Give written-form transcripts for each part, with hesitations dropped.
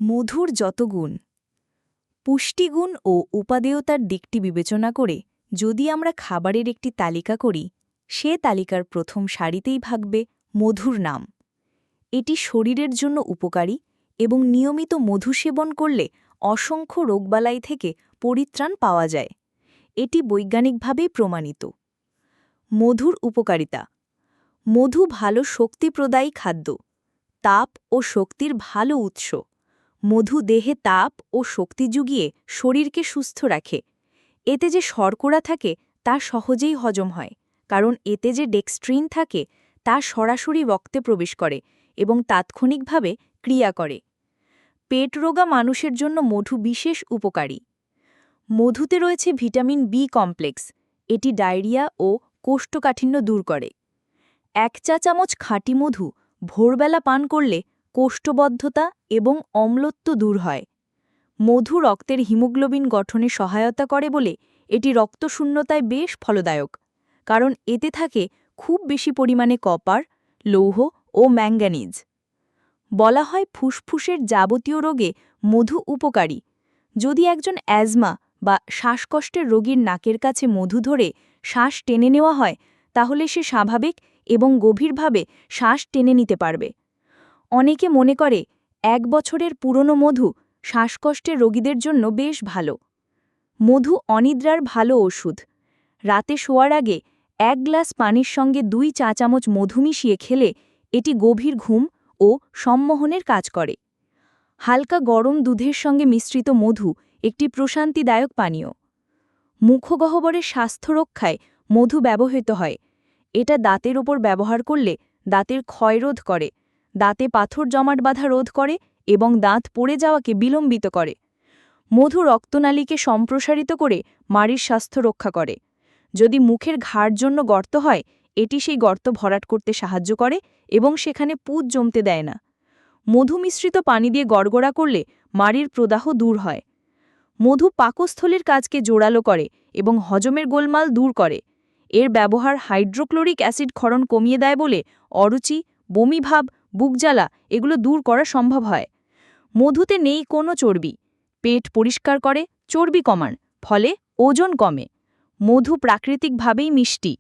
মধুর যত গুণ, পুষ্টিগুণ ও উপাদেয়তার দিকটি বিবেচনা করে যদি আমরা খাবারের একটি তালিকা করি, সে তালিকার প্রথম সারিতেই থাকবে মধুর নাম। এটি শরীরের জন্য উপকারী এবং নিয়মিত মধু সেবন করলে অসংখ্য রোগবালাই থেকে পরিত্রাণ পাওয়া যায়। এটি বৈজ্ঞানিকভাবেই প্রমাণিত। মধুর উপকারিতা। মধু ভালো শক্তিপ্রদায়ী খাদ্য, তাপ ও শক্তির ভালো উৎস। মধু দেহে তাপ ও শক্তি জুগিয়ে শরীরকে সুস্থ রাখে। এতে যে শর্করা থাকে তা সহজেই হজম হয়, কারণ এতে যে ডেক্সট্রিন থাকে তা সরাসরি রক্তে প্রবেশ করে এবং তাৎক্ষণিকভাবে ক্রিয়া করে। পেটরোগা মানুষের জন্য মধু বিশেষ উপকারী। মধুতে রয়েছে ভিটামিন বি কমপ্লেক্স, এটি ডায়রিয়া ও কোষ্ঠকাঠিন্য দূর করে। 1 চা চামচ খাঁটি মধু ভোরবেলা পান করলে কোষ্ঠবদ্ধতা এবং অম্লত্ব দূর হয়। মধু রক্তের হিমোগ্লোবিন গঠনে সহায়তা করে বলে এটি রক্তশূন্যতায় বেশ ফলদায়ক, কারণ এতে থাকে খুব বেশি পরিমাণে কপার, লৌহ ও ম্যাঙ্গানিজ। বলা হয় ফুসফুসের যাবতীয় রোগে মধু উপকারী। যদি একজন অ্যাজমা বা শ্বাসকষ্টের রোগীর নাকের কাছে মধু ধরে শ্বাস টেনে নেওয়া হয়, তাহলে সে স্বাভাবিক এবং গভীরভাবে শ্বাস টেনে নিতে পারবে। অনেকে মনে করে 1 বছরের পুরনো মধু শ্বাসকষ্টের রোগীদের জন্য বেশ ভালো। মধু অনিদ্রার ভালো ওষুধ। রাতে শোয়ার আগে 1 গ্লাস পানির সঙ্গে 2 চা চামচ মধু মিশিয়ে খেলে এটি গভীর ঘুম ও সম্মোহনের কাজ করে। হালকা গরম দুধের সঙ্গে মিশ্রিত মধু একটি প্রশান্তিদায়ক পানীয়। মুখগহ্বরের স্বাস্থ্য রক্ষায় মধু ব্যবহৃত হয়। এটা দাঁতের ওপর ব্যবহার করলে দাঁতের ক্ষয় রোধ করে, দাঁতে পাথর জমাট বাঁধা রোধ করে এবং দাঁত পড়ে যাওয়াকে বিলম্বিত করে। মধু রক্তনালীকে সম্প্রসারিত করে মাড়ির স্বাস্থ্য রক্ষা করে। যদি মুখের ঘাড় জন্য গর্ত হয়, এটি সেই গর্ত ভরাট করতে সাহায্য করে এবং সেখানে পুঁজ জমতে দেয় না। মধু মিশ্রিত পানি দিয়ে গড়গড়া করলে মাড়ির প্রদাহ দূর হয়। মধু পাকস্থলীর কাজকে জোরালো করে এবং হজমের গোলমাল দূর করে। এর ব্যবহার হাইড্রোক্লোরিক অ্যাসিড ক্ষরণ কমিয়ে দেয় বলে অরুচি, বমিভাব, বুকজ্বালা এগুলো দূর করা সম্ভব হয়। মধুতে নেই কোনো চর্বি, পেট পরিষ্কার করে, চর্বি কমান, ফলে ওজন কমে। মধু প্রাকৃতিকভাবেই মিষ্টি,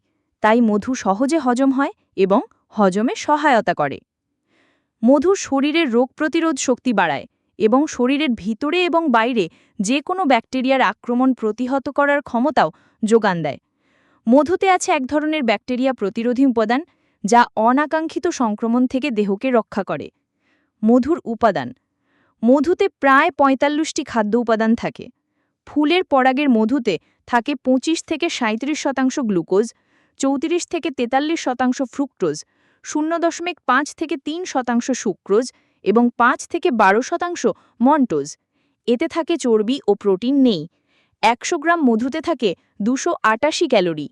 তাই মধু সহজে হজম হয় এবং হজমে সহায়তা করে। মধু শরীরের রোগ প্রতিরোধ শক্তি বাড়ায় এবং শরীরের ভিতরে এবং বাইরে যে কোনো ব্যাকটেরিয়ার আক্রমণ প্রতিহত করার ক্ষমতাও যোগান দেয়। মধুতে আছে এক ধরনের ব্যাকটেরিয়া প্রতিরোধী উপাদান যা অনাকাঙ্ক্ষিত সংক্রমণ থেকে দেহকে রক্ষা করে। মধুর উপাদান। মধুতে প্রায় ৪৫টি খাদ্য উপাদান থাকে। ফুলের পরাগের মধুতে থাকে ২৫ থেকে ৩৭% গ্লুকোজ, ৩৪ থেকে ৪৩% ফ্রুক্টোজ, ০.৫ থেকে ৩% সুক্রোজ এবং ৫ থেকে ১২% মন্টোজ। এতে থাকে চর্বি ও প্রোটিন নেই। ১০০ গ্রাম মধুতে থাকে ২৮৮ ক্যালোরি,